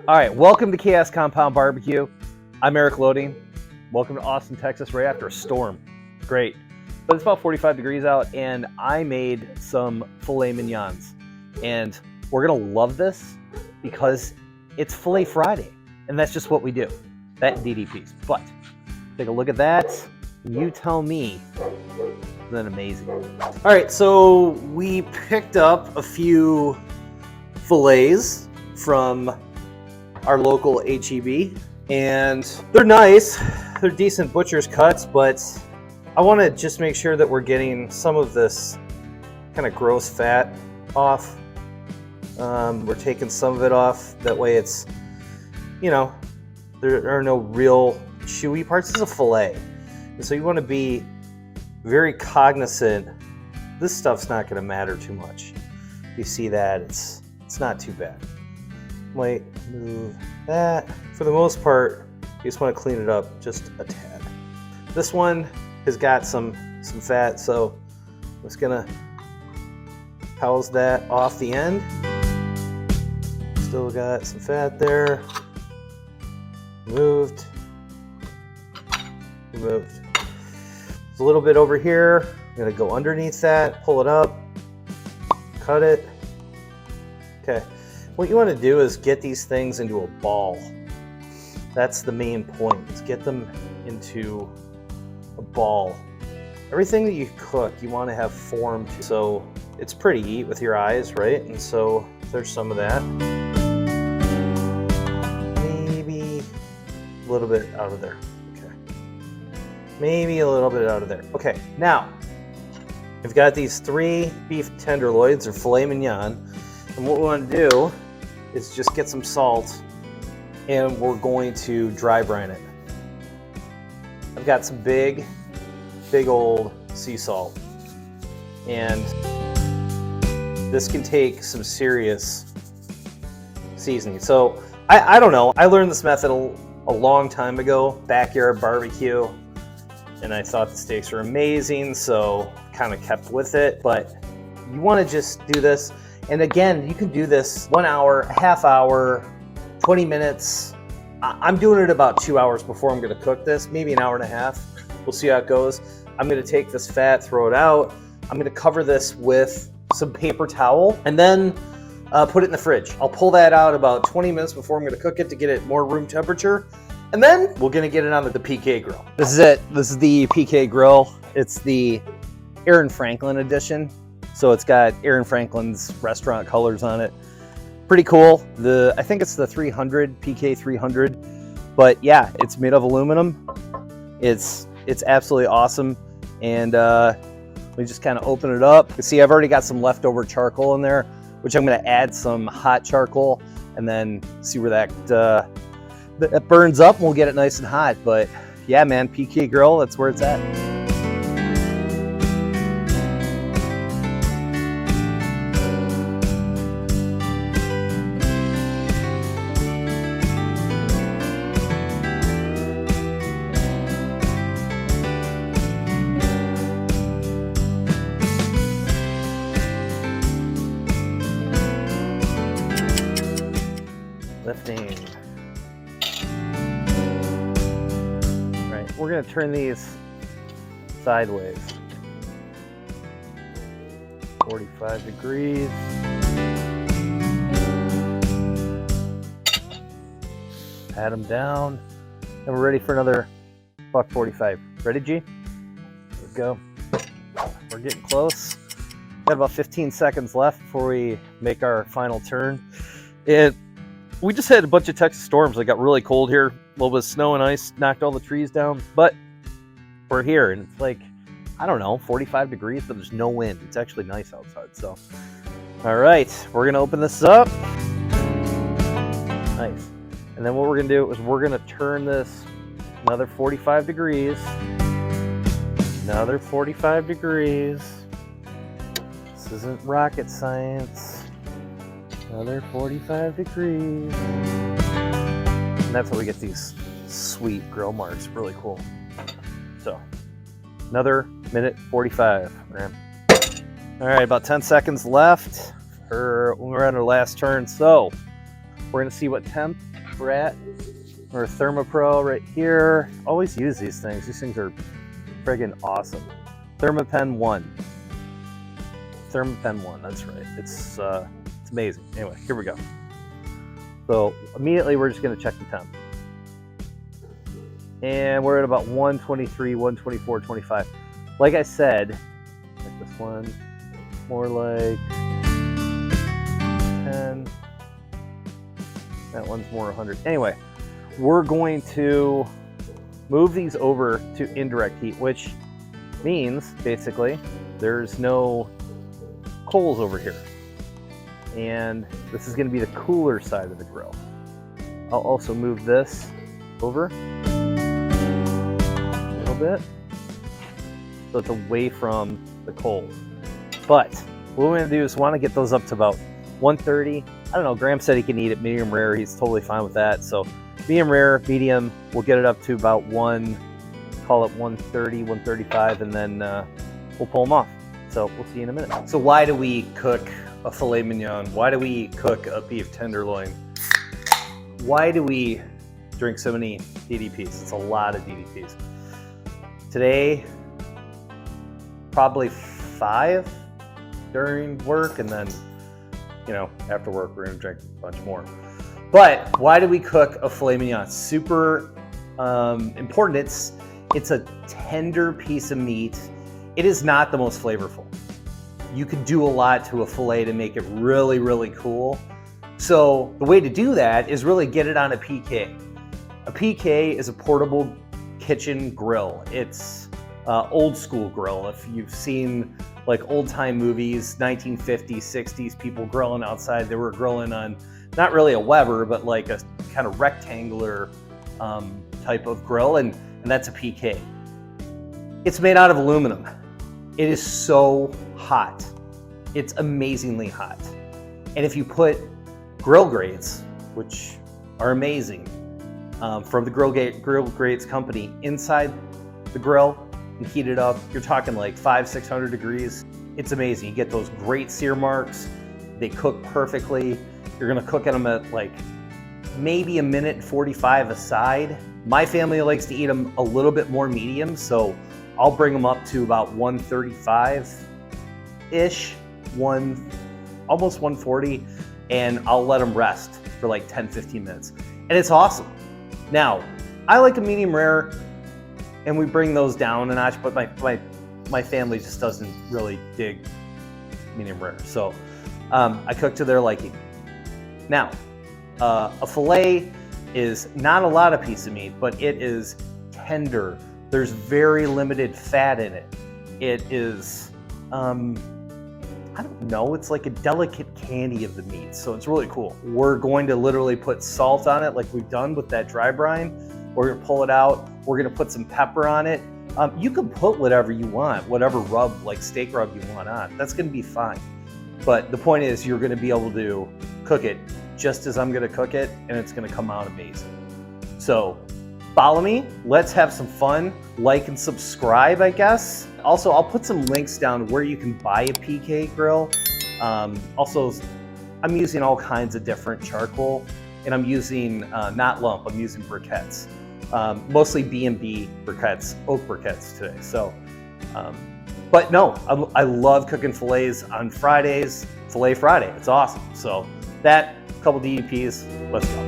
All right, welcome to Chaos Compound Barbecue. I'm Eric Loading. Welcome to Austin, Texas, right after a storm. Great. But it's about 45 degrees out, and I made some filet mignons. And we're gonna love this because it's Filet Friday, and that's just what we do. That and DDPs. But take a look at that. You tell me. Isn't that amazing? All right, so we picked up a few fillets from our local HEB, and they're nice. They're decent butcher's cuts, but I want to just make sure that we're getting some of this kind of gross fat off. We're taking some of it off. That way it's, you know, there are no real chewy parts. This is a fillet. And so you want to be very cognizant. This stuff's not going to matter too much. You see that, it's not too bad. Might move that. For the most part, you just want to clean it up just a tad. This one has got some fat, so I'm just gonna house that off the end. Still got some fat there. Removed. There's a little bit over here. I'm gonna go underneath that, pull it up, cut it. Okay. What you want to do is get these things into a ball. That's the main point, is get them into a ball. Everything that you cook, you want to have form to, so it's pretty to eat with your eyes, right? And so there's some of that. Maybe a little bit out of there. Okay. Maybe a little bit out of there. Okay, now we've got these 3 beef tenderloins or filet mignon, and what we want to do is just get some salt, and we're going to dry brine it. I've got some big old sea salt, and this can take some serious seasoning. So I don't know, I learned this method a long time ago, backyard barbecue, and I thought the steaks were amazing, so kind of kept with it. But you want to just do this. And again, you can do this 1 hour, a half hour, 20 minutes. I'm doing it about 2 hours before I'm going to cook this, maybe an hour and a half. We'll see how it goes. I'm going to take this fat, throw it out. I'm going to cover this with some paper towel and then put it in the fridge. I'll pull that out about 20 minutes before I'm going to cook it to get it more room temperature. And then we're going to get it on the PK grill. This is it. This is the PK grill. It's the Aaron Franklin edition. So it's got Aaron Franklin's restaurant colors on it. Pretty cool. I think it's the 300, PK 300. But yeah, it's made of aluminum. It's absolutely awesome. And we just kind of open it up. You see, I've already got some leftover charcoal in there, which I'm going to add some hot charcoal and then see where that burns up, and we'll get it nice and hot. But yeah, man, PK grill, that's where it's at. Lifting. All right, we're going to turn these sideways. 45 degrees. Pat them down. And we're ready for another $1.45. Ready, G? Here we go. We're getting close. Got about 15 seconds left before we make our final turn. We just had a bunch of Texas storms. It got really cold here. A little bit of snow and ice knocked all the trees down. But we're here, and it's like, I don't know, 45 degrees, but there's no wind. It's actually nice outside. So, all right, we're going to open this up. Nice. And then what we're going to do is we're going to turn this another 45 degrees. Another 45 degrees. This isn't rocket science. Another 45 degrees. And that's how we get these sweet grill marks. Really cool. So, another minute 45. All right, about 10 seconds left. We're on our last turn. So, We're gonna see what temp we're at. We're ThermoPro right here. Always use these things. These things are friggin' awesome. ThermoPen 1. ThermoPen 1, that's right. It's amazing. Anyway, here we go. So immediately we're just gonna check the temp. And we're at about 123, 124, 25. Like I said, like this one, more like 10. That one's more 100. Anyway, we're going to move these over to indirect heat, which means basically there's no coals over here. And this is going to be the cooler side of the grill. I'll also move this over a little bit so it's away from the coals. But what we're going to do is want to get those up to about 130. I don't know, Graham said he can eat it medium rare. He's totally fine with that. So medium rare, medium, we'll get it up to about call it 130, 135, and then we'll pull them off. So we'll see you in a minute. So why do we cook a filet mignon? Why do we cook a beef tenderloin? Why do we drink so many DDPs? It's a lot of DDPs. Today, probably 5 during work, and then, you know, after work we're gonna drink a bunch more. But why do we cook a filet mignon? Super important. It's a tender piece of meat. It is not the most flavorful. You could do a lot to a filet to make it really, really cool. So the way to do that is really get it on a PK. A PK is a portable kitchen grill. It's old school grill. If you've seen like old time movies, 1950s, 60s, people grilling outside, they were grilling on not really a Weber, but like a kind of rectangular type of grill, and that's a PK. It's made out of aluminum. It is so hot. It's amazingly hot. And if you put grill grates, which are amazing, from the Grill Grates company inside the grill and heat it up, you're talking like 500-600 degrees. It's amazing. You get those great sear marks. They cook perfectly. You're gonna cook at them at like maybe 1:45 a side. My family likes to eat them a little bit more medium, so I'll bring them up to about 135-ish, almost 140, and I'll let them rest for like 10-15 minutes. And it's awesome. Now, I like a medium rare, and we bring those down a notch, but my family just doesn't really dig medium rare. So I cook to their liking. Now, a filet is not a lot of piece of meat, but it is tender. There's very limited fat in it. It is, I don't know, it's like a delicate candy of the meat, so it's really cool. We're going to literally put salt on it like we've done with that dry brine. We're gonna pull it out. We're gonna put some pepper on it. You can put whatever you want, whatever rub, like steak rub you want on. That's gonna be fine. But the point is you're gonna be able to cook it just as I'm gonna cook it, and it's gonna come out amazing. So follow me, let's have some fun. Like and subscribe, I guess. Also, I'll put some links down where you can buy a PK grill. Also, I'm using all kinds of different charcoal, and I'm using, not lump, I'm using briquettes. Mostly B&B briquettes, oak briquettes today. So, but no, I love cooking fillets on Fridays. Filet Friday, it's awesome. So that, couple DDPs, let's go.